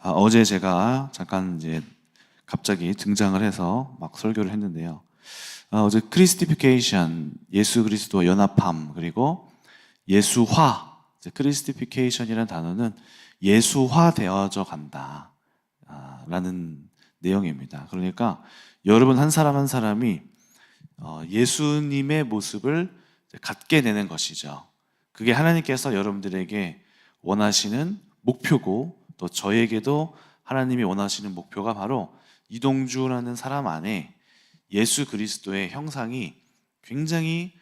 어제 제가 잠깐 이제 갑자기 등장을 해서 막 설교를 했는데요. 어제 크리스티피케이션, 예수 그리스도와 연합함, 그리고 예수화, 크리스티피케이션이라는 단어는 예수화 되어져 간다 라는 내용입니다. 그러니까 여러분 한 사람 한 사람이 예수님의 모습을 갖게 되는 것이죠. 그게 하나님께서 여러분들에게 원하시는 목표고, 또 저에게도 하나님이 원하시는 목표가 바로 이동주라는 사람 안에 예수 그리스도의 형상이 굉장히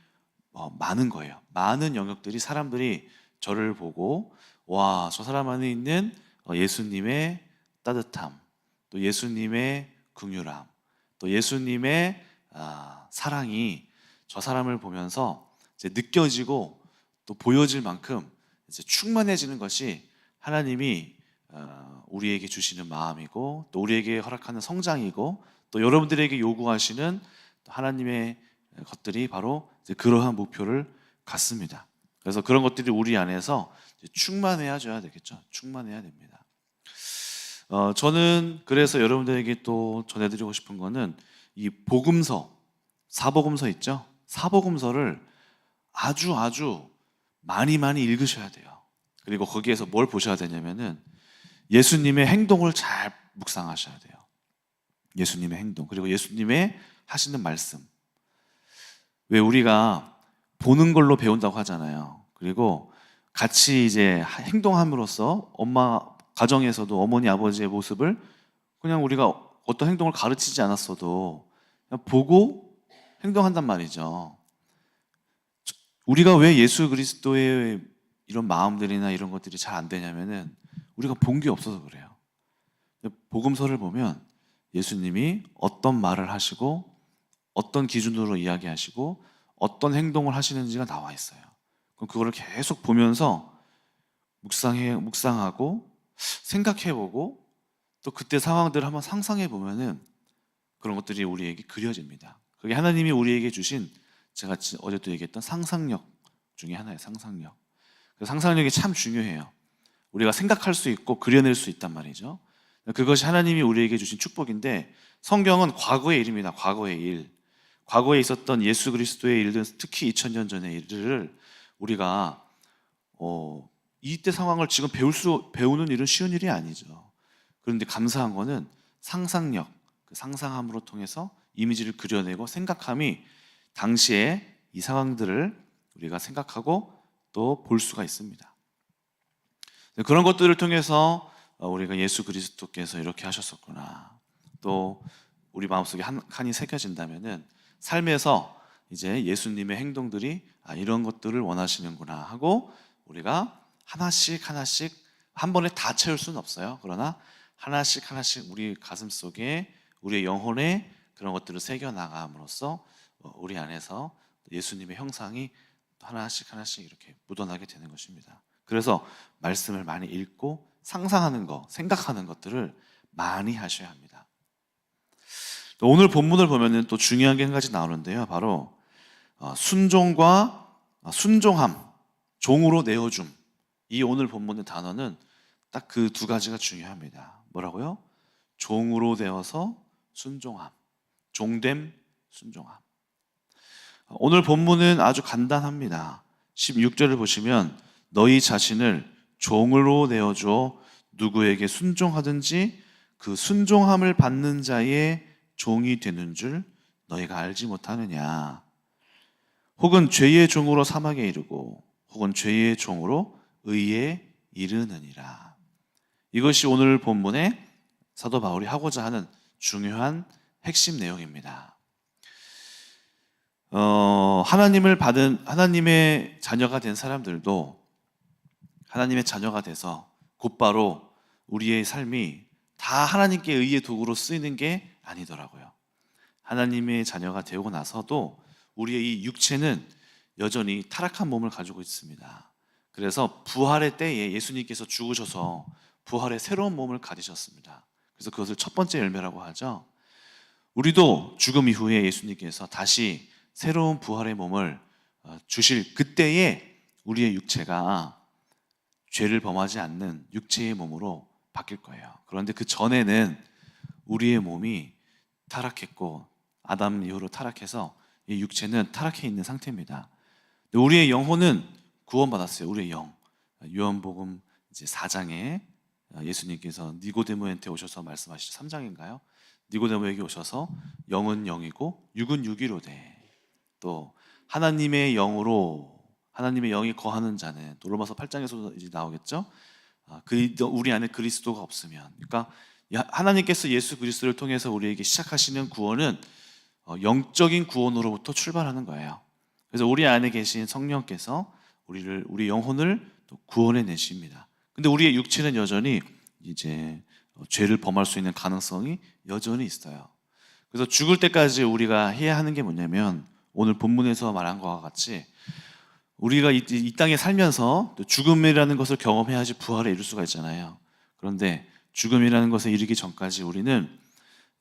많은 거예요. 많은 영역들이, 사람들이 저를 보고 와, 저 사람 안에 있는 예수님의 따뜻함, 또 예수님의 긍휼함, 또 예수님의 사랑이 저 사람을 보면서 이제 느껴지고 또 보여질 만큼 이제 충만해지는 것이 하나님이 우리에게 주시는 마음이고, 또 우리에게 허락하는 성장이고, 또 여러분들에게 요구하시는 하나님의 것들이 바로 이제 그러한 목표를 갖습니다. 그래서 그런 것들이 우리 안에서 충만해야 줘야 되겠죠. 충만해야 됩니다. 저는 그래서 여러분들에게 또 전해드리고 싶은 거는 이 복음서, 사복음서 있죠? 사복음서를 아주 많이 읽으셔야 돼요. 그리고 거기에서 뭘 보셔야 되냐면은 예수님의 행동을 잘 묵상하셔야 돼요. 예수님의 행동, 그리고 예수님의 하시는 말씀. 왜 우리가 보는 걸로 배운다고 하잖아요. 그리고 같이 이제 행동함으로써 엄마 가정에서도 어머니 아버지의 모습을 그냥 우리가 어떤 행동을 가르치지 않았어도 그냥 보고 행동한단 말이죠. 우리가 왜 예수 그리스도의 이런 마음들이나 이런 것들이 잘 안 되냐면은 우리가 본 게 없어서 그래요. 복음서를 보면 예수님이 어떤 말을 하시고 어떤 기준으로 이야기하시고 어떤 행동을 하시는지가 나와 있어요. 그럼 그거를 계속 보면서 묵상하고 생각해보고 또 그때 상황들을 한번 상상해 보면은 그런 것들이 우리에게 그려집니다. 그게 하나님이 우리에게 주신, 제가 어제도 얘기했던 상상력 중에 하나예요. 상상력. 그 상상력이 참 중요해요. 우리가 생각할 수 있고 그려낼 수 있단 말이죠. 그것이 하나님이 우리에게 주신 축복인데, 성경은 과거의 일입니다. 과거의 일. 과거에 있었던 예수 그리스도의 일들, 특히 2000년 전의 일들을 우리가 이때 상황을 지금 배우는 일은 쉬운 일이 아니죠. 그런데 감사한 거는 상상력, 그 상상함으로 통해서 이미지를 그려내고 생각함이 당시에 이 상황들을 우리가 생각하고 또 볼 수가 있습니다. 그런 것들을 통해서 우리가 예수 그리스도께서 이렇게 하셨었구나, 또 우리 마음속에 한 칸이 새겨진다면은 삶에서 이제 예수님의 행동들이 이런 것들을 원하시는구나 하고, 우리가 하나씩 한 번에 다 채울 수는 없어요. 그러나 하나씩 우리 가슴 속에, 우리의 영혼에 그런 것들을 새겨 나감으로써 우리 안에서 예수님의 형상이 하나씩 이렇게 묻어나게 되는 것입니다. 그래서 말씀을 많이 읽고 상상하는 것, 생각하는 것들을 많이 하셔야 합니다. 오늘 본문을 보면은 또 중요한 게 한 가지 나오는데요. 바로 순종과 순종함, 종으로 내어줌. 이 오늘 본문의 단어는 딱 그 두 가지가 중요합니다. 뭐라고요? 종으로 되어서 순종함, 종됨, 순종함. 오늘 본문은 아주 간단합니다. 16절을 보시면 너희 자신을 종으로 내어줘 누구에게 순종하든지 그 순종함을 받는 자의 종이 되는 줄 너희가 알지 못하느냐. 혹은 죄의 종으로 사망에 이르고 혹은 죄의 종으로 의에 이르느니라. 이것이 오늘 본문에 사도 바울이 하고자 하는 중요한 핵심 내용입니다. 하나님을 받은, 하나님의 자녀가 된 사람들도 하나님의 자녀가 돼서 곧바로 우리의 삶이 다 하나님께 의의 도구로 쓰이는 게 아니더라고요. 하나님의 자녀가 되고 나서도 우리의 이 육체는 여전히 타락한 몸을 가지고 있습니다. 그래서 부활의 때에 예수님께서 죽으셔서 부활의 새로운 몸을 가지셨습니다. 그래서 그것을 첫 번째 열매라고 하죠. 우리도 죽음 이후에 예수님께서 다시 새로운 부활의 몸을 주실 그때에 우리의 육체가 죄를 범하지 않는 육체의 몸으로 바뀔 거예요. 그런데 그 전에는 우리의 몸이 타락했고 아담 이후로 타락해서 이 육체는 타락해 있는 상태입니다. 근데 우리의 영혼은 구원받았어요. 우리의 영. 요한복음 이제 4장에 예수님께서 니고데모한테 오셔서 말씀하시죠. 3장인가요? 니고데모에게 오셔서 영은 영이고 육은 육이로 돼. 또 하나님의 영으로 하나님의 영이 거하는 자는 또 로마서 8장에서도 이제 나오겠죠. 우리 안에 그리스도가 없으면, 그러니까 하나님께서 예수 그리스도를 통해서 우리에게 시작하시는 구원은 영적인 구원으로부터 출발하는 거예요. 그래서 우리 안에 계신 성령께서 우리 영혼을 또 구원해 내십니다. 근데 우리의 육체는 여전히 이제 죄를 범할 수 있는 가능성이 여전히 있어요. 그래서 죽을 때까지 우리가 해야 하는 게 뭐냐면, 오늘 본문에서 말한 것과 같이 우리가 이 땅에 살면서 또 죽음이라는 것을 경험해야지 부활에 이룰 수가 있잖아요. 그런데 죽음이라는 것에 이르기 전까지 우리는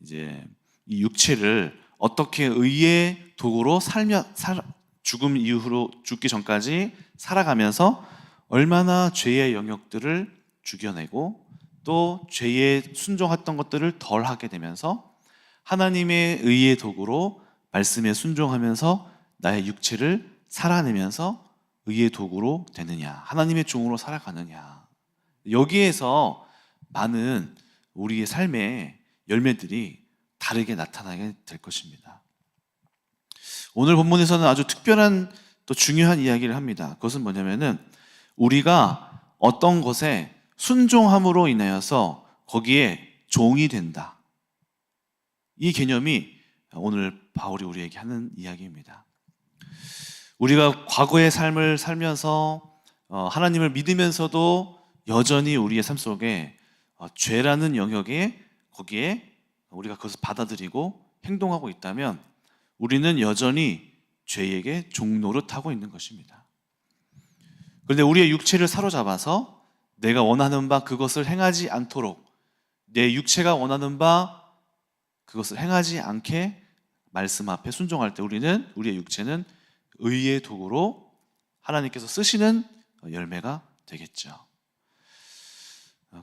이제 이 육체를 어떻게 의의 도구로 죽음 이후로 죽기 전까지 살아가면서 얼마나 죄의 영역들을 죽여내고 또 죄에 순종했던 것들을 덜 하게 되면서 하나님의 의의 도구로 말씀에 순종하면서 나의 육체를 살아내면서 의의 도구로 되느냐, 하나님의 종으로 살아가느냐, 여기에서 많은 우리의 삶의 열매들이 다르게 나타나게 될 것입니다. 오늘 본문에서는 아주 특별한 또 중요한 이야기를 합니다. 그것은 뭐냐면은 우리가 어떤 것에 순종함으로 인하여서 거기에 종이 된다. 이 개념이 오늘 바울이 우리에게 하는 이야기입니다. 우리가 과거의 삶을 살면서 하나님을 믿으면서도 여전히 우리의 삶 속에 죄라는 영역에 거기에 우리가 그것을 받아들이고 행동하고 있다면 우리는 여전히 죄에게 종노릇하고 있는 것입니다. 그런데 우리의 육체를 사로잡아서 내가 원하는 바 그것을 행하지 않도록, 내 육체가 원하는 바 그것을 행하지 않게 말씀 앞에 순종할 때 우리의 육체는 의의 도구로 하나님께서 쓰시는 열매가 되겠죠.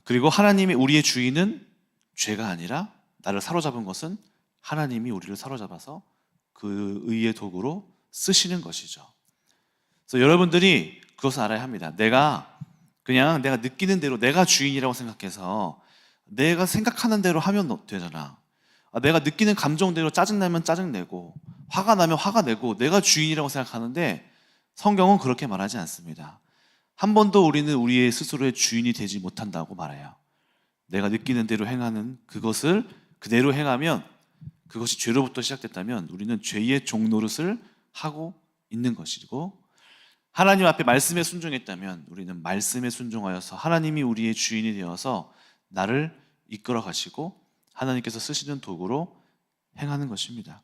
그리고 하나님이 우리의 주인은 죄가 아니라, 나를 사로잡은 것은 하나님이 우리를 사로잡아서 그 의의 도구로 쓰시는 것이죠. 그래서 여러분들이 그것을 알아야 합니다. 내가 느끼는 대로 내가 주인이라고 생각해서 내가 생각하는 대로 하면 되잖아. 내가 느끼는 감정대로 짜증나면 짜증내고 화가 나면 화가 내고 내가 주인이라고 생각하는데 성경은 그렇게 말하지 않습니다. 한 번도 우리는 우리의 스스로의 주인이 되지 못한다고 말해요. 내가 느끼는 대로 행하는 그것을 그대로 행하면, 그것이 죄로부터 시작됐다면 우리는 죄의 종노릇을 하고 있는 것이고, 하나님 앞에 말씀에 순종했다면 우리는 말씀에 순종하여서 하나님이 우리의 주인이 되어서 나를 이끌어 가시고 하나님께서 쓰시는 도구로 행하는 것입니다.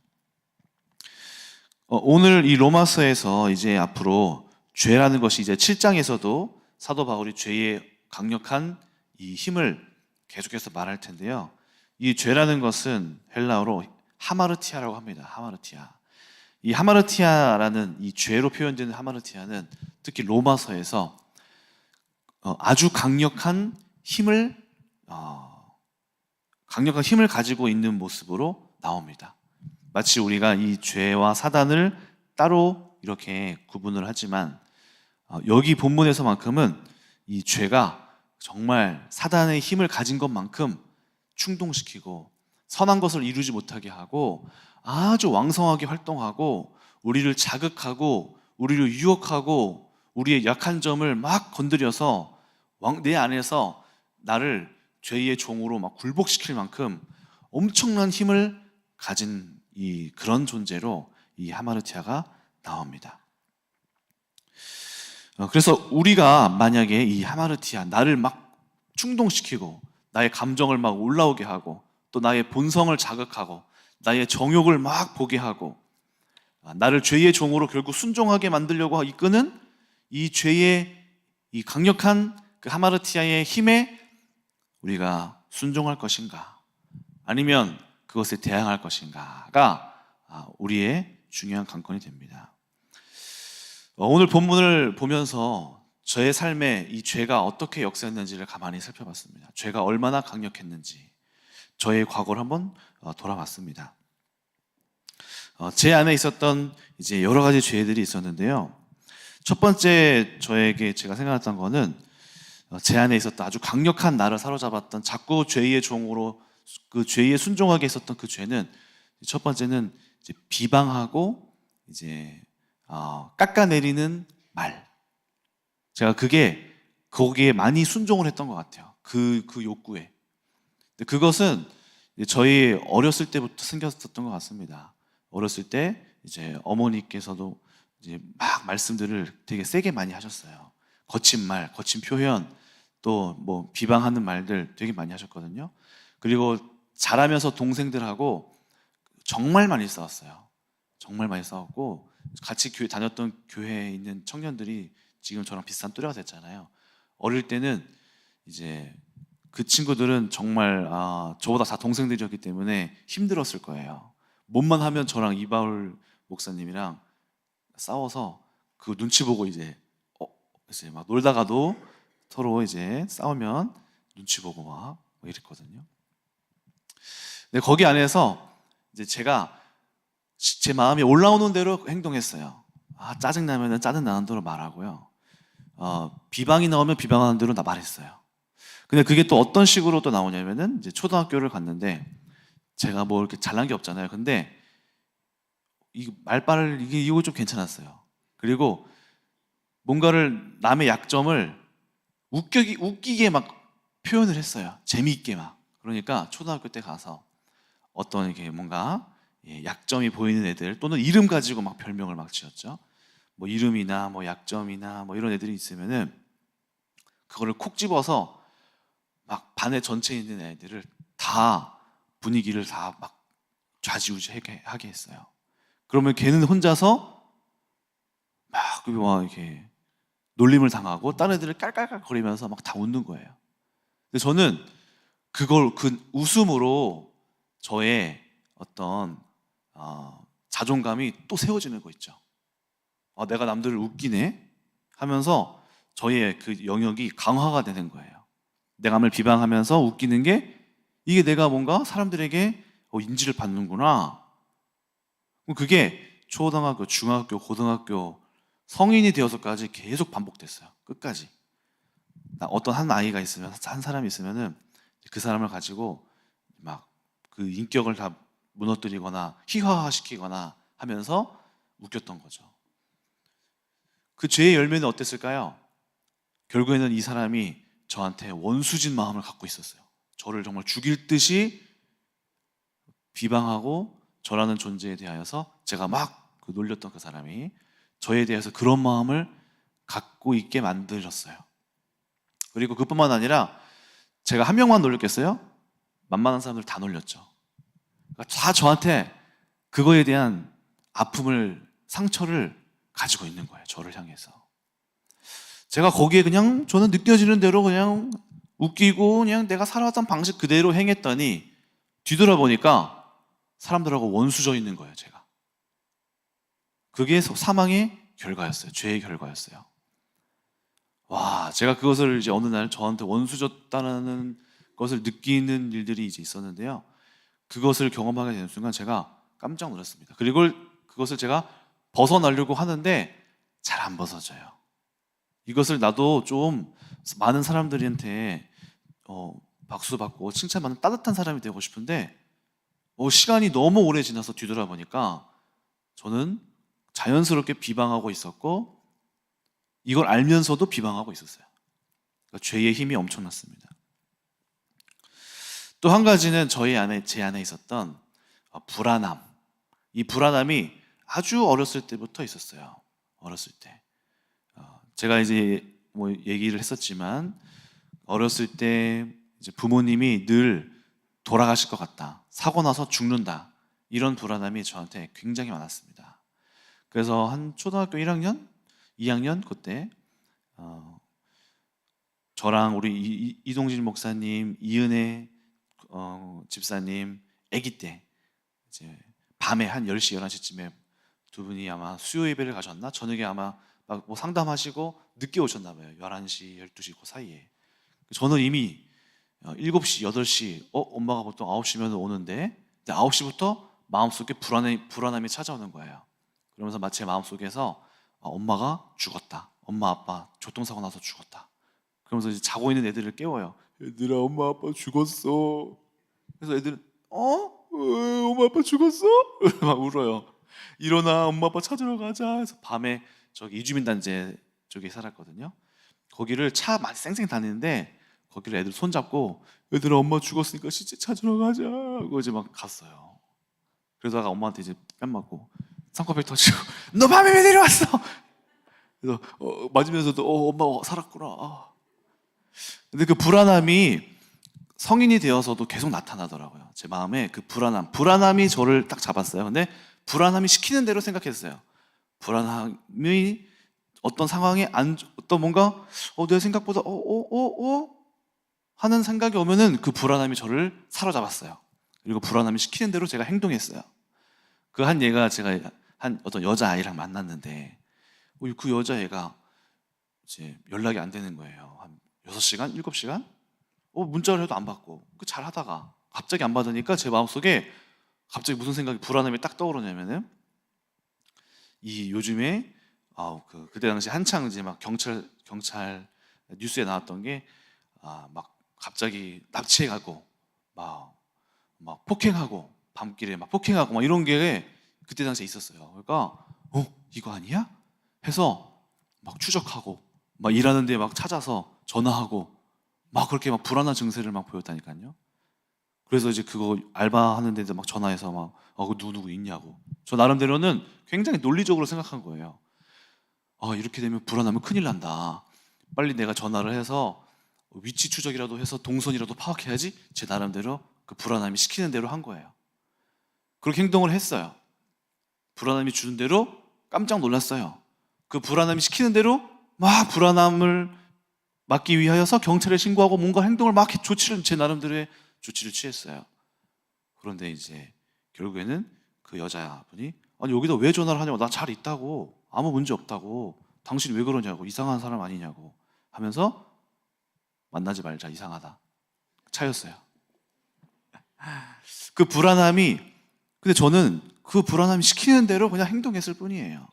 오늘 이 로마서에서 이제 앞으로 죄라는 것이 이제 7장에서도 사도 바울이 죄의 강력한 이 힘을 계속해서 말할 텐데요. 이 죄라는 것은 헬라어로 하마르티아라고 합니다. 하마르티아. 이 하마르티아라는 이 죄로 표현되는 하마르티아는 특히 로마서에서 아주 강력한 힘을 가지고 있는 모습으로 나옵니다. 마치 우리가 이 죄와 사단을 따로 이렇게 구분을 하지만 여기 본문에서만큼은 이 죄가 정말 사단의 힘을 가진 것만큼 충동시키고 선한 것을 이루지 못하게 하고 아주 왕성하게 활동하고 우리를 자극하고 우리를 유혹하고 우리의 약한 점을 막 건드려서 내 안에서 나를 죄의 종으로 막 굴복시킬 만큼 엄청난 힘을 가진 그런 존재로 이 하마르티아가 나옵니다. 그래서 우리가 만약에 이 하마르티아, 나를 막 충동시키고 나의 감정을 막 올라오게 하고 또 나의 본성을 자극하고 나의 정욕을 막 보게 하고 나를 죄의 종으로 결국 순종하게 만들려고 이끄는 이 죄의 이 강력한 그 하마르티아의 힘에 우리가 순종할 것인가, 아니면 그것에 대항할 것인가가 우리의 중요한 관건이 됩니다. 오늘 본문을 보면서 저의 삶에 이 죄가 어떻게 역사했는지를 가만히 살펴봤습니다. 죄가 얼마나 강력했는지 저의 과거를 한번 돌아봤습니다. 제 안에 있었던 이제 여러 가지 죄들이 있었는데요. 첫 번째 저에게 제가 생각했던 거는 제 안에 있었던 아주 강력한 나를 사로잡았던 자꾸 죄의 종으로 그 죄에 순종하게 했었던 그 죄는 첫 번째는 이제 비방하고 이제 깎아내리는 말. 제가 거기에 많이 순종을 했던 것 같아요. 그 욕구에. 근데 그것은 저희 어렸을 때부터 생겼었던 것 같습니다. 어렸을 때 이제 어머니께서도 이제 막 말씀들을 되게 세게 많이 하셨어요. 거친 말, 거친 표현, 또 뭐 비방하는 말들 되게 많이 하셨거든요. 그리고 자라면서 동생들하고 정말 많이 싸웠어요. 정말 많이 싸웠고 같이 다녔던 교회에 있는 청년들이 지금 저랑 비슷한 또래가 됐잖아요. 어릴 때는 이제 그 친구들은 정말 저보다 다 동생들이었기 때문에 힘들었을 거예요. 몸만 하면 저랑 이바울 목사님이랑 싸워서 그 눈치 보고 이제 막 놀다가도 서로 이제 싸우면 눈치 보고 막 이랬거든요. 근데 거기 안에서 이제 제가 제 마음이 올라오는 대로 행동했어요. 짜증 나면은 짜증 나는 대로 말하고요. 비방이 나오면 비방하는 대로 나 말했어요. 근데 그게 또 어떤 식으로 또 나오냐면은 이제 초등학교를 갔는데 제가 뭐 이렇게 잘난 게 없잖아요. 근데 이 말빨을 이거 좀 괜찮았어요. 그리고 뭔가를 남의 약점을 웃기게 막 표현을 했어요. 재미있게 막. 그러니까 초등학교 때 가서 어떤 이렇게 뭔가 약점이 보이는 애들 또는 이름 가지고 막 별명을 막 지었죠. 뭐 이름이나 뭐 약점이나 뭐 이런 애들이 있으면은 그거를 콕 집어서 막 반에 전체에 있는 애들을 다 분위기를 다 막 좌지우지하게 했어요. 그러면 걔는 혼자서 막 이렇게 놀림을 당하고 다른 애들을 깔깔깔거리면서 막 다 웃는 거예요. 근데 저는 그 웃음으로 저의 어떤 자존감이 또 세워지는 거 있죠. 내가 남들을 웃기네 하면서 저의 그 영역이 강화가 되는 거예요. 내가 남을 비방하면서 웃기는 게 이게 내가 뭔가 사람들에게 인지를 받는구나. 그게 초등학교, 중학교, 고등학교, 성인이 되어서까지 계속 반복됐어요. 끝까지. 어떤 한 아이가 있으면, 한 사람이 있으면은 그 사람을 가지고 막 그 인격을 다 무너뜨리거나 희화화시키거나 하면서 웃겼던 거죠. 그 죄의 열매는 어땠을까요? 결국에는 이 사람이 저한테 원수진 마음을 갖고 있었어요. 저를 정말 죽일 듯이 비방하고 저라는 존재에 대하여서 제가 막 놀렸던 그 사람이 저에 대해서 그런 마음을 갖고 있게 만들었어요. 그리고 그뿐만 아니라 제가 한 명만 놀렸겠어요? 만만한 사람들 다 놀렸죠. 그러니까 다 저한테 그거에 대한 아픔을, 상처를 가지고 있는 거예요. 저를 향해서. 제가 거기에 그냥 저는 느껴지는 대로 그냥 웃기고 그냥 내가 살아왔던 방식 그대로 행했더니 뒤돌아보니까 사람들하고 원수져 있는 거예요, 제가. 그게 사망의 결과였어요. 죄의 결과였어요. 와, 제가 그것을 이제 어느 날 저한테 원수졌다는 것을 느끼는 일들이 이제 있었는데요. 그것을 경험하게 되는 순간 제가 깜짝 놀랐습니다. 그리고 그것을 제가 벗어나려고 하는데 잘 안 벗어져요. 이것을 나도 좀 많은 사람들한테 박수 받고 칭찬받는 따뜻한 사람이 되고 싶은데 시간이 너무 오래 지나서 뒤돌아보니까 저는 자연스럽게 비방하고 있었고 이걸 알면서도 비방하고 있었어요. 그러니까 죄의 힘이 엄청났습니다. 또 한 가지는 제 안에 있었던 불안함. 이 불안함이 아주 어렸을 때부터 있었어요. 어렸을 때. 제가 이제 뭐 얘기를 했었지만 어렸을 때 이제 부모님이 늘 돌아가실 것 같다. 사고 나서 죽는다. 이런 불안함이 저한테 굉장히 많았습니다. 그래서 한 초등학교 1학년, 2학년 그때 저랑 우리 이동진 목사님, 이은혜 집사님 아기 때 이제 밤에 한 10시, 11시쯤에 두 분이 아마 수요 예배를 가셨나? 저녁에 아마 막 뭐 상담하시고 늦게 오셨나 봐요. 11시, 12시 그 사이에. 저는 이미 7시, 8시, 엄마가 보통 9시면 오는데 9시부터 마음속에 불안함이 찾아오는 거예요. 그러면서 제 마음속에서 엄마가 죽었다. 엄마 아빠 교통사고 나서 죽었다. 그러면서 이제 자고 있는 애들을 깨워요. 얘들아, 엄마 아빠 죽었어. 그래서 애들은 엄마 아빠 죽었어? 막 울어요. 일어나, 엄마 아빠 찾으러 가자. 그래서 밤에 저기 이주민단지 쪽에 살았거든요. 거기를 차 많이 쌩쌩 다니는데 거기를 애들 손잡고 얘들아, 엄마 죽었으니까 시체 찾으러 가자 하고 이제 막 갔어요. 그러다가 엄마한테 이제 뺨 맞고 쌍꺼풀 터지고 너 밤에 왜 내려왔어? 그래서 맞으면서도 엄마 살았구나. 근데 그 불안함이 성인이 되어서도 계속 나타나더라고요. 제 마음에 그 불안함이 저를 딱 잡았어요. 근데 불안함이 시키는 대로 생각했어요. 불안함이 어떤 상황에 어떤 뭔가 내 생각보다 하는 생각이 오면은 그 불안함이 저를 사로잡았어요. 그리고 불안함이 시키는 대로 제가 행동했어요. 그 한 얘가 제가 한 어떤 여자아이랑 만났는데 그 여자애가 이제 연락이 안 되는 거예요. 한 6시간, 7시간? 문자를 해도 안 받고 잘 하다가 갑자기 안 받으니까 제 마음속에 갑자기 무슨 생각이 불안함이 딱 떠오르냐면은 이 요즘에 그때 당시 한창 이제 막 경찰 뉴스에 나왔던 게 막 갑자기 납치해가고 막 폭행하고 밤길에 막 폭행하고 막 이런 게 그때 당시에 있었어요. 그러니까 이거 아니야? 해서 막 추적하고 막 일하는데 막 찾아서 전화하고 막 그렇게 막 불안한 증세를 막 보였다니까요. 그래서 이제 그거 알바하는 데도 막 전화해서 막 그 누구 있냐고. 저 나름대로는 굉장히 논리적으로 생각한 거예요. 이렇게 되면 불안하면 큰일 난다. 빨리 내가 전화를 해서 위치 추적이라도 해서 동선이라도 파악해야지. 제 나름대로 그 불안함이 시키는 대로 한 거예요. 그렇게 행동을 했어요. 불안함이 주는 대로 깜짝 놀랐어요. 그 불안함이 시키는 대로 막 불안함을 막기 위하여서 경찰에 신고하고 뭔가 행동을 막 제 나름대로의 조치를 취했어요. 그런데 이제 결국에는 그 여자분이 아니 여기다 왜 전화를 하냐고, 나 잘 있다고, 아무 문제 없다고, 당신 왜 그러냐고, 이상한 사람 아니냐고 하면서 만나지 말자, 이상하다, 차였어요. 그 불안함이, 근데 저는 그 불안함이 시키는 대로 그냥 행동했을 뿐이에요.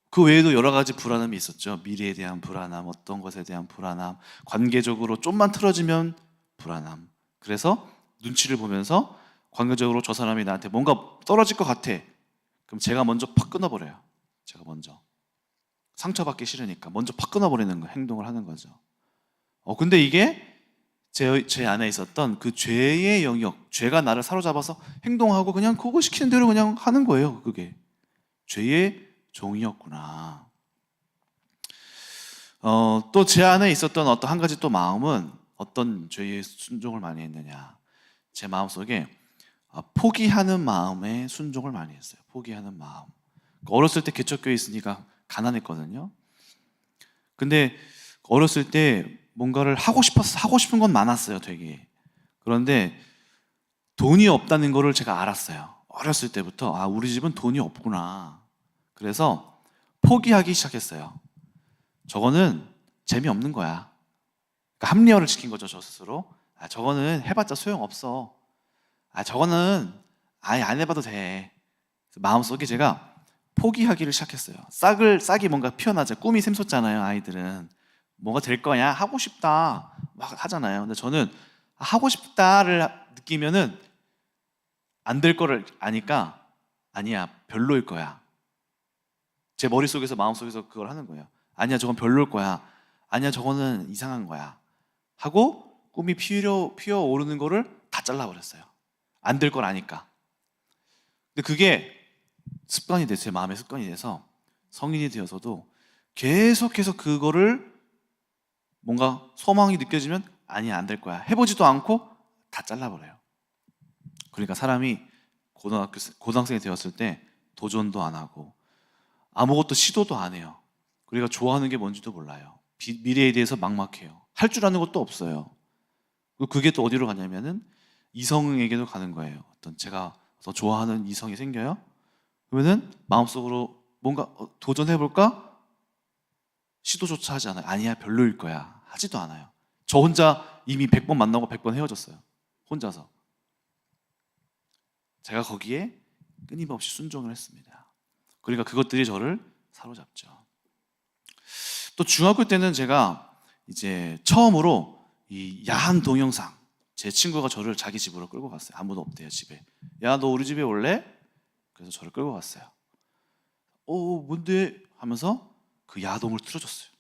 그 외에도 여러 가지 불안함이 있었죠. 미래에 대한 불안함, 어떤 것에 대한 불안함, 관계적으로 좀만 틀어지면 불안함. 그래서 눈치를 보면서 관계적으로 저 사람이 나한테 뭔가 떨어질 것 같아. 그럼 제가 먼저 팍 끊어버려요. 제가 먼저. 상처받기 싫으니까 먼저 팍 끊어버리는 거, 행동을 하는 거죠. 근데 이게 제 안에 있었던 그 죄의 영역, 죄가 나를 사로잡아서 행동하고 그냥 그거 시키는 대로 그냥 하는 거예요. 그게 죄의 종이었구나. 또 제 안에 있었던 어떤 한 가지 또 마음은 어떤 죄의 순종을 많이 했느냐. 제 마음속에 포기하는 마음에 순종을 많이 했어요. 포기하는 마음. 어렸을 때 개척교회 있으니까 가난했거든요. 근데 어렸을 때 뭔가를 하고 싶은 건 많았어요, 되게. 그런데 돈이 없다는 거를 제가 알았어요. 어렸을 때부터 우리 집은 돈이 없구나. 그래서 포기하기 시작했어요. 저거는 재미없는 거야. 그러니까 합리화를 시킨 거죠, 저 스스로. 저거는 해봤자 소용없어. 저거는 아예 안 해봐도 돼. 마음속에 제가 포기하기를 시작했어요. 싹이 뭔가 피어나죠. 꿈이 샘솟잖아요, 아이들은. 뭐가 될 거냐? 하고 싶다. 막 하잖아요. 근데 저는 하고 싶다를 느끼면은 안 될 거를 아니까 아니야, 별로일 거야. 제 머릿속에서 마음속에서 그걸 하는 거예요. 아니야, 저건 별로일 거야. 아니야, 저거는 이상한 거야. 하고 꿈이 피어오르는 거를 다 잘라버렸어요. 안 될 걸 아니까. 근데 그게 습관이 돼서, 제 마음의 습관이 돼서 성인이 되어서도 계속해서 그거를 뭔가 소망이 느껴지면 아니야, 안 될 거야. 해보지도 않고 다 잘라버려요. 그러니까 사람이 고등학생이 되었을 때 도전도 안 하고 아무것도 시도도 안 해요. 그러니까 좋아하는 게 뭔지도 몰라요. 미래에 대해서 막막해요. 할 줄 아는 것도 없어요. 그게 또 어디로 가냐면은 이성에게도 가는 거예요. 제가 더 좋아하는 이성이 생겨요. 그러면은 마음속으로 뭔가 도전해볼까? 시도조차 하지 않아요. 아니야, 별로일 거야. 하지도 않아요. 저 혼자 이미 100번 만나고 100번 헤어졌어요. 혼자서. 제가 거기에 끊임없이 순종을 했습니다. 그러니까 그것들이 저를 사로잡죠. 또 중학교 때는 제가 이제 처음으로 이 야한 동영상, 제 친구가 저를 자기 집으로 끌고 갔어요. 아무도 없대요, 집에. 야, 너 우리 집에 올래? 그래서 저를 끌고 갔어요. 뭔데? 하면서 그 야동을 틀어줬어요.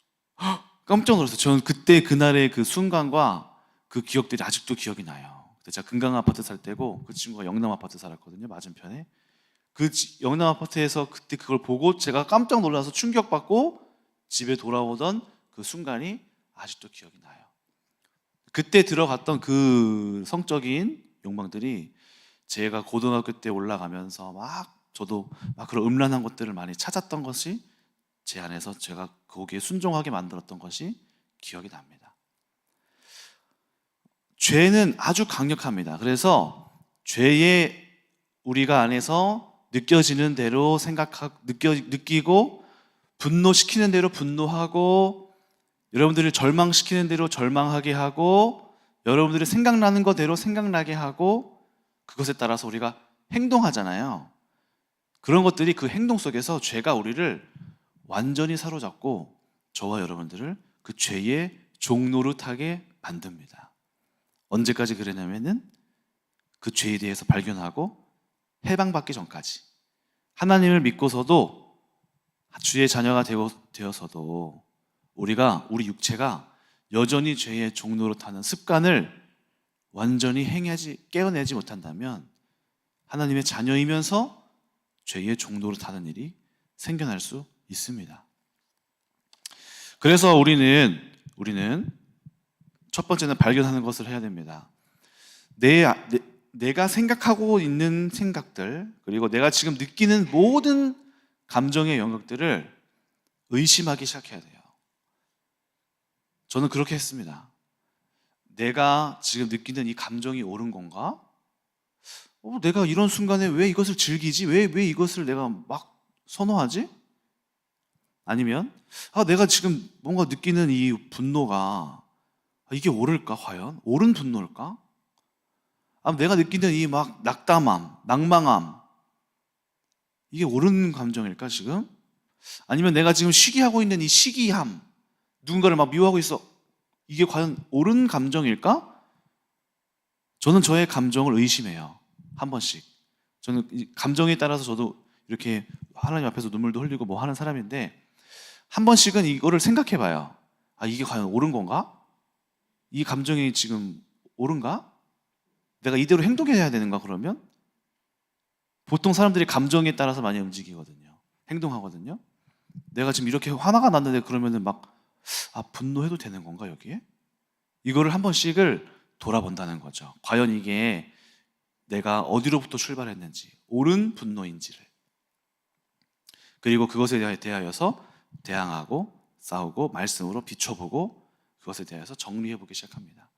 깜짝 놀랐어요. 저는 그때 그날의 그 순간과 그 기억들이 아직도 기억이 나요. 그때 제가 금강 아파트 살 때고 그 친구가 영남 아파트 살았거든요. 맞은편에. 영남 아파트에서 그때 그걸 보고 제가 깜짝 놀라서 충격받고 집에 돌아오던 그 순간이 아직도 기억이 나요. 그때 들어갔던 그 성적인 욕망들이 제가 고등학교 때 올라가면서 저도 그런 음란한 것들을 많이 찾았던 것이 제 안에서 제가 거기에 순종하게 만들었던 것이 기억이 납니다. 죄는 아주 강력합니다. 그래서 죄의 우리가 안에서 느껴지는 대로 느끼고 분노시키는 대로 분노하고 여러분들을 절망시키는 대로 절망하게 하고 여러분들이 생각나는 거대로 생각나게 하고 그것에 따라서 우리가 행동하잖아요. 그런 것들이 그 행동 속에서 죄가 우리를 완전히 사로잡고 저와 여러분들을 그 죄의 종노릇하게 만듭니다. 언제까지 그러냐면은 그 죄에 대해서 발견하고 해방받기 전까지. 하나님을 믿고서도 주의 자녀가 되어서도 우리 육체가 여전히 죄의 종노릇하는 습관을 완전히 깨어내지 못한다면 하나님의 자녀이면서 죄의 종노릇하는 일이 생겨날 수 있습니다. 그래서 우리는 첫 번째는 발견하는 것을 해야 됩니다. 내가 생각하고 있는 생각들 그리고 내가 지금 느끼는 모든 감정의 영역들을 의심하기 시작해야 돼요. 저는 그렇게 했습니다. 내가 지금 느끼는 이 감정이 옳은 건가? 내가 이런 순간에 왜 이것을 즐기지? 왜 이것을 내가 막 선호하지? 아니면 내가 지금 뭔가 느끼는 이 분노가 이게 옳을까 과연? 옳은 분노일까? 내가 느끼는 이 막 낙담함, 낭망함 이게 옳은 감정일까 지금? 아니면 내가 지금 시기하고 있는 이 시기함 누군가를 막 미워하고 있어 이게 과연 옳은 감정일까? 저는 저의 감정을 의심해요. 한 번씩. 저는 이 감정에 따라서 저도 이렇게 하나님 앞에서 눈물도 흘리고 뭐 하는 사람인데 한 번씩은 이거를 생각해 봐요. 이게 과연 옳은 건가? 이 감정이 지금 옳은가? 내가 이대로 행동해야 되는가 그러면? 보통 사람들이 감정에 따라서 많이 움직이거든요. 행동하거든요. 내가 지금 이렇게 화나가 났는데 그러면은 분노해도 되는 건가 여기에? 이거를 한 번씩을 돌아본다는 거죠. 과연 이게 내가 어디로부터 출발했는지 옳은 분노인지를 그리고 그것에 대하여서 대항하고 싸우고 말씀으로 비춰보고 그것에 대해서 정리해보기 시작합니다.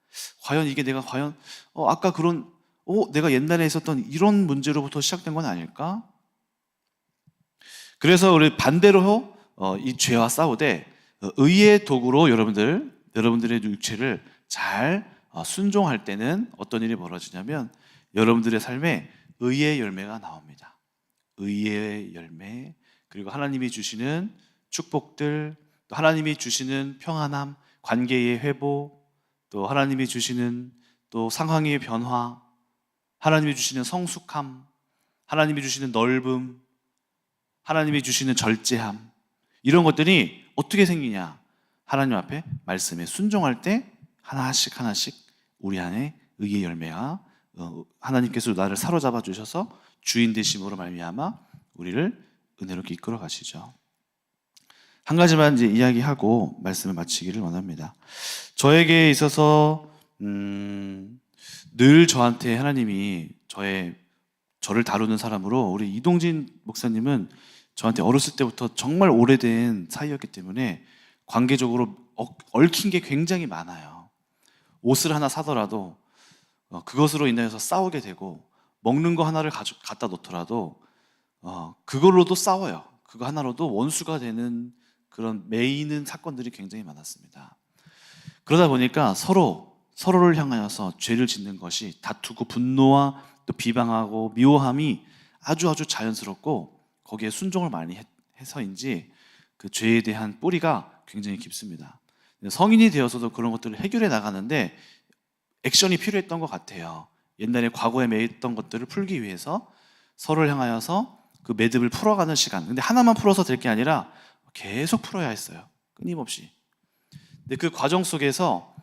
과연 이게 내가 과연 아까 그런 내가 옛날에 있었던 이런 문제로부터 시작된 건 아닐까? 그래서 우리 반대로 이 죄와 싸우되 의의 도구로 여러분들의 육체를 잘 순종할 때는 어떤 일이 벌어지냐면 여러분들의 삶에 의의 열매가 나옵니다. 의의 열매 그리고 하나님이 주시는 축복들 또 하나님이 주시는 평안함 관계의 회복 또 하나님이 주시는 또 상황의 변화 하나님이 주시는 성숙함 하나님이 주시는 넓음 하나님이 주시는 절제함 이런 것들이 어떻게 생기냐 하나님 앞에 말씀에 순종할 때 하나씩 우리 안에 의의 열매가 하나님께서 나를 사로잡아 주셔서 주인 되심으로 말미암아 우리를 은혜롭게 이끌어 가시죠. 한 가지만 이제 이야기하고 말씀을 마치기를 원합니다. 저에게 있어서 늘 저한테 하나님이 저를 다루는 사람으로 우리 이동진 목사님은 저한테 어렸을 때부터 정말 오래된 사이였기 때문에 관계적으로 얽힌 게 굉장히 많아요. 옷을 하나 사더라도 그것으로 인해서 싸우게 되고 먹는 거 하나를 갖다 놓더라도 그걸로도 싸워요. 그거 하나로도 원수가 되는 그런 매이는 사건들이 굉장히 많았습니다. 그러다 보니까 서로를 향하여서 죄를 짓는 것이 다투고 분노와 또 비방하고 미워함이 아주 자연스럽고 거기에 순종을 많이 해서인지 그 죄에 대한 뿌리가 굉장히 깊습니다. 성인이 되어서도 그런 것들을 해결해 나가는데 액션이 필요했던 것 같아요. 옛날에 과거에 매였던 것들을 풀기 위해서 서로를 향하여서 그 매듭을 풀어가는 시간. 근데 하나만 풀어서 될 게 아니라 계속 풀어야 했어요. 끊임없이. 근데 그 과정 속에서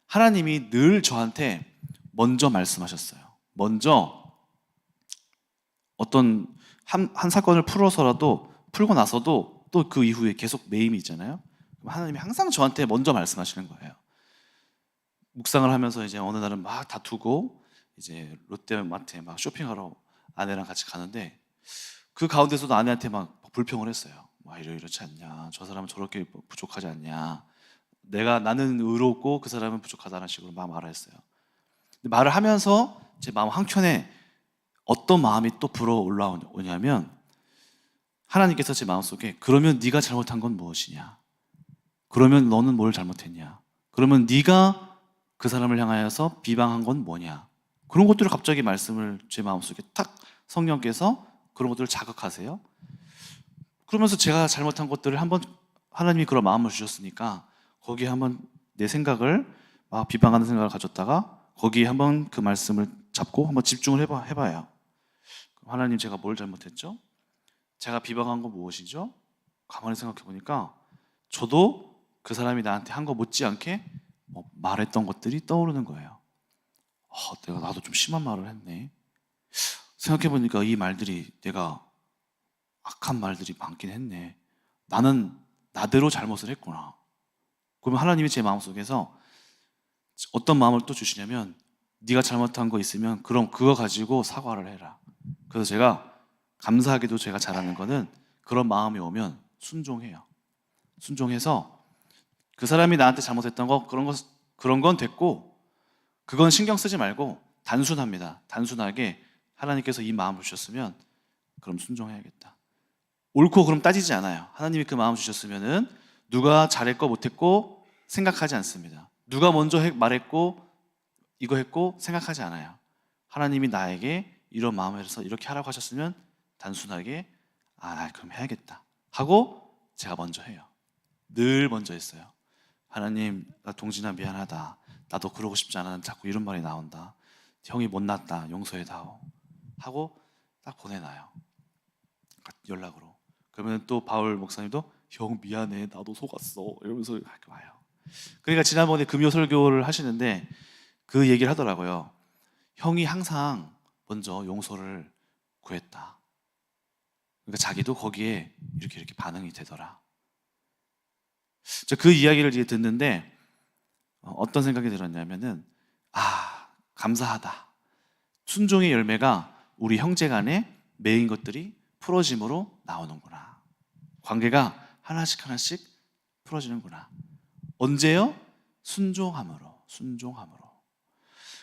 하나님이 늘 저한테 먼저 말씀하셨어요. 먼저 어떤 한 사건을 풀고 나서도 또 그 이후에 계속 매임이 있잖아요. 하나님이 항상 저한테 먼저 말씀하시는 거예요. 묵상을 하면서 이제 어느 날은 막 다투고 이제 롯데마트에 막 쇼핑하러 아내랑 같이 가는데 그 가운데서도 아내한테 막 불평을 했어요. 막 이렇지 않냐? 저 사람은 저렇게 부족하지 않냐? 나는 의롭고 그 사람은 부족하다는 식으로 막 말을 했어요. 근데 말을 하면서 제 마음 한켠에 어떤 마음이 또 불어 올라오냐면 하나님께서 제 마음속에 그러면 네가 잘못한 건 무엇이냐? 그러면 너는 뭘 잘못했냐? 그러면 네가 그 사람을 향하여서 비방한 건 뭐냐? 그런 것들을 갑자기 말씀을 제 마음속에 탁 성령께서 그런 것들을 자극하세요. 그러면서 제가 잘못한 것들을 한번 하나님이 그런 마음을 주셨으니까 거기에 한번 내 생각을 막 비방하는 생각을 가졌다가 거기에 한번 그 말씀을 잡고 한번 집중을 해봐요. 하나님 제가 뭘 잘못했죠? 제가 비방한 건 무엇이죠? 가만히 생각해 보니까 저도 그 사람이 나한테 한 거 못지않게 말했던 것들이 떠오르는 거예요. 나도 좀 심한 말을 했네. 생각해 보니까 이 말들이 내가 악한 말들이 많긴 했네. 나는 나대로 잘못을 했구나. 그러면 하나님이 제 마음속에서 어떤 마음을 또 주시냐면 네가 잘못한 거 있으면 그럼 그거 가지고 사과를 해라. 그래서 제가 감사하게도 제가 잘하는 거는 그런 마음이 오면 순종해요. 순종해서 그 사람이 나한테 잘못했던 거 그런 건 됐고 그건 신경 쓰지 말고 단순합니다. 단순하게 하나님께서 이 마음을 주셨으면 그럼 순종해야겠다. 옳고 그럼 따지지 않아요. 하나님이 그 마음 주셨으면은 누가 잘했고 못했고 생각하지 않습니다. 누가 먼저 말했고 이거 했고 생각하지 않아요. 하나님이 나에게 이런 마음을 해서 이렇게 하라고 하셨으면 단순하게 그럼 해야겠다 하고 제가 먼저 해요. 늘 먼저 했어요. 하나님, 나 동진아 미안하다. 나도 그러고 싶지 않았는데 자꾸 이런 말이 나온다. 형이 못났다. 용서해다오. 하고 딱 보내놔요. 연락으로. 그러면 또 바울 목사님도 형 미안해. 나도 속았어. 이러면서 와요. 그러니까 지난번에 금요 설교를 하시는데 그 얘기를 하더라고요. 형이 항상 먼저 용서를 구했다. 그러니까 자기도 거기에 이렇게 반응이 되더라. 그 이야기를 이제 듣는데 어떤 생각이 들었냐면은 감사하다. 순종의 열매가 우리 형제 간에 매인 것들이 풀어짐으로 나오는구나. 관계가 하나씩 풀어지는구나. 언제요? 순종함으로.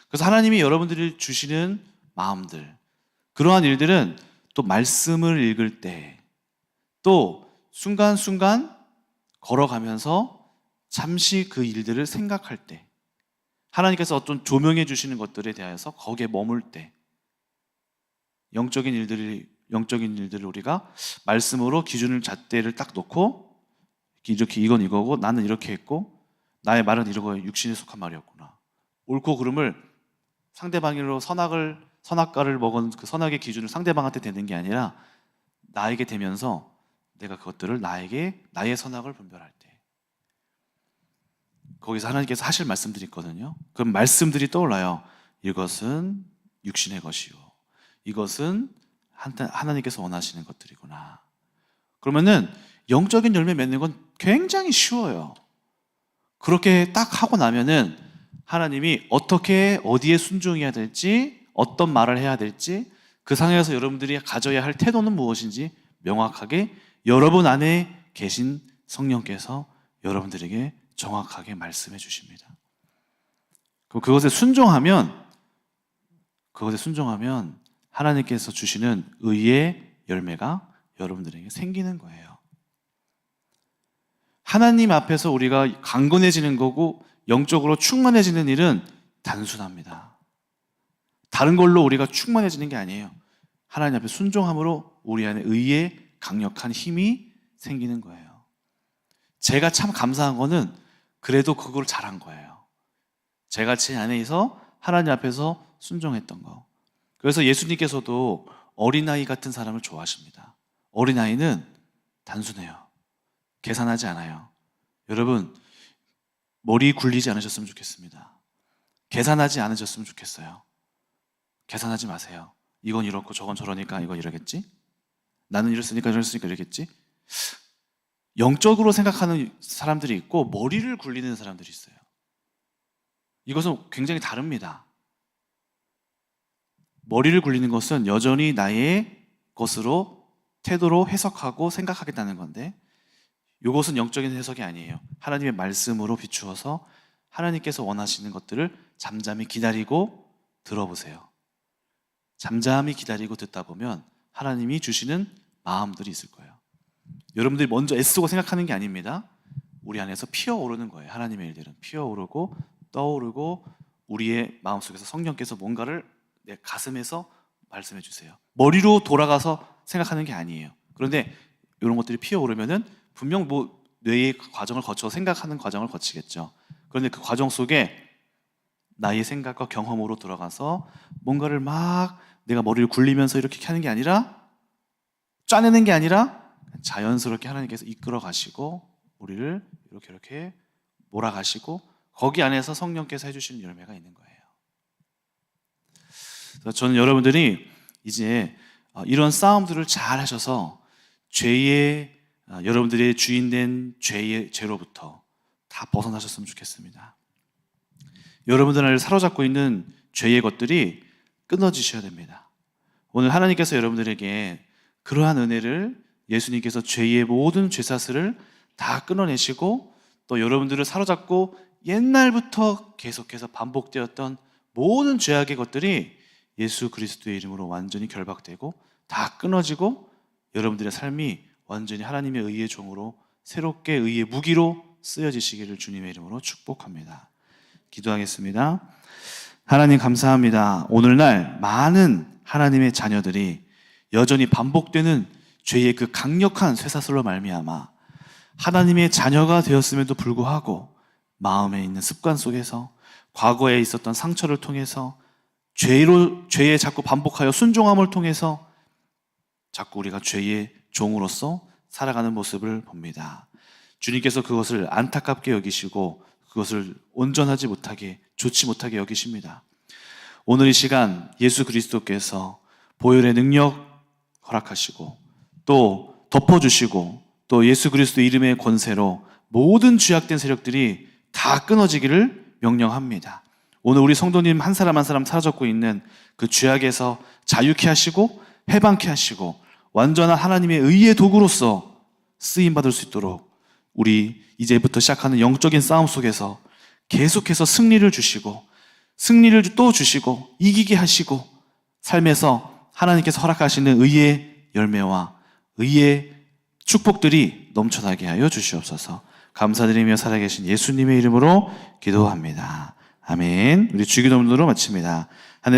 그래서 하나님이 여러분들이 주시는 마음들, 그러한 일들은 또 말씀을 읽을 때, 또 순간순간 걸어가면서 잠시 그 일들을 생각할 때, 하나님께서 어떤 조명해 주시는 것들에 대해서 거기에 머물 때, 영적인 일들을 우리가 말씀으로 기준을 잣대를 딱 놓고 이렇게 이건 이거고 나는 이렇게 했고 나의 말은 이러고 육신에 속한 말이었구나. 옳고 그름을 상대방으로 선악과를 먹은 그 선악의 기준을 상대방한테 대는 게 아니라 나에게 대면서 내가 그것들을 나의 선악을 분별할 때 거기서 하나님께서 하실 말씀들이 있거든요. 그럼 말씀들이 떠올라요. 이것은 육신의 것이요. 이것은 하나님께서 원하시는 것들이구나. 그러면은 영적인 열매 맺는 건 굉장히 쉬워요. 그렇게 딱 하고 나면은 하나님이 어떻게 어디에 순종해야 될지 어떤 말을 해야 될지 그 상황에서 여러분들이 가져야 할 태도는 무엇인지 명확하게 여러분 안에 계신 성령께서 여러분들에게 정확하게 말씀해 주십니다. 그것에 순종하면 하나님께서 주시는 의의 열매가 여러분들에게 생기는 거예요. 하나님 앞에서 우리가 강건해지는 거고 영적으로 충만해지는 일은 단순합니다. 다른 걸로 우리가 충만해지는 게 아니에요. 하나님 앞에 순종함으로 우리 안에 의의 강력한 힘이 생기는 거예요. 제가 참 감사한 거는 그래도 그걸 잘한 거예요. 제가 제 안에서 하나님 앞에서 순종했던 거. 그래서 예수님께서도 어린아이 같은 사람을 좋아하십니다. 어린아이는 단순해요. 계산하지 않아요. 여러분, 머리 굴리지 않으셨으면 좋겠습니다. 계산하지 않으셨으면 좋겠어요. 계산하지 마세요. 이건 이렇고 저건 저러니까 이건 이러겠지? 나는 이랬으니까 저랬으니까 이러겠지? 영적으로 생각하는 사람들이 있고 머리를 굴리는 사람들이 있어요. 이것은 굉장히 다릅니다. 머리를 굴리는 것은 여전히 나의 것으로 태도로 해석하고 생각하겠다는 건데, 이것은 영적인 해석이 아니에요. 하나님의 말씀으로 비추어서 하나님께서 원하시는 것들을 잠잠히 기다리고 들어보세요. 잠잠히 기다리고 듣다 보면 하나님이 주시는 마음들이 있을 거예요. 여러분들이 먼저 애쓰고 생각하는 게 아닙니다. 우리 안에서 피어오르는 거예요. 하나님의 일들은 피어오르고 떠오르고 우리의 마음속에서 성령께서 뭔가를 내 가슴에서 말씀해 주세요. 머리로 돌아가서 생각하는 게 아니에요. 그런데 이런 것들이 피어오르면은 분명 뭐 뇌의 과정을 거쳐 생각하는 과정을 거치겠죠. 그런데 그 과정 속에 나의 생각과 경험으로 들어가서 뭔가를 막 내가 머리를 굴리면서 이렇게 하는 게 아니라, 짜내는 게 아니라 자연스럽게 하나님께서 이끌어 가시고 우리를 이렇게 몰아가시고 거기 안에서 성령께서 해주시는 열매가 있는 거예요. 그래서 저는 여러분들이 이제 이런 싸움들을 잘 하셔서 여러분들의 주인된 죄로부터 다 벗어나셨으면 좋겠습니다. 여러분들을 사로잡고 있는 죄의 것들이 끊어지셔야 됩니다. 오늘 하나님께서 여러분들에게 그러한 은혜를, 예수님께서 죄의 모든 죄사슬을 다 끊어내시고 또 여러분들을 사로잡고 옛날부터 계속해서 반복되었던 모든 죄악의 것들이 예수 그리스도의 이름으로 완전히 결박되고 다 끊어지고 여러분들의 삶이 완전히 하나님의 의의 종으로 새롭게 의의 무기로 쓰여지시기를 주님의 이름으로 축복합니다. 기도하겠습니다. 하나님 감사합니다. 오늘날 많은 하나님의 자녀들이 여전히 반복되는 죄의 그 강력한 쇠사슬로 말미암아 하나님의 자녀가 되었음에도 불구하고 마음에 있는 습관 속에서 과거에 있었던 상처를 통해서 죄에 자꾸 반복하여 순종함을 통해서 자꾸 우리가 죄의 종으로서 살아가는 모습을 봅니다. 주님께서 그것을 안타깝게 여기시고 그것을 온전하지 못하게, 좋지 못하게 여기십니다. 오늘 이 시간 예수 그리스도께서 보혈의 능력 허락하시고 또 덮어주시고 또 예수 그리스도 이름의 권세로 모든 죄악된 세력들이 다 끊어지기를 명령합니다. 오늘 우리 성도님 한 사람 한 사람 사로잡고 있는 그 죄악에서 자유케 하시고 해방케 하시고 완전한 하나님의 의의 도구로서 쓰임받을 수 있도록 우리 이제부터 시작하는 영적인 싸움 속에서 계속해서 승리를 주시고 승리를 또 주시고 이기게 하시고 삶에서 하나님께서 허락하시는 의의 열매와 의의 축복들이 넘쳐나게 하여 주시옵소서. 감사드리며 살아계신 예수님의 이름으로 기도합니다. 아멘. 우리 주기도문으로 마칩니다.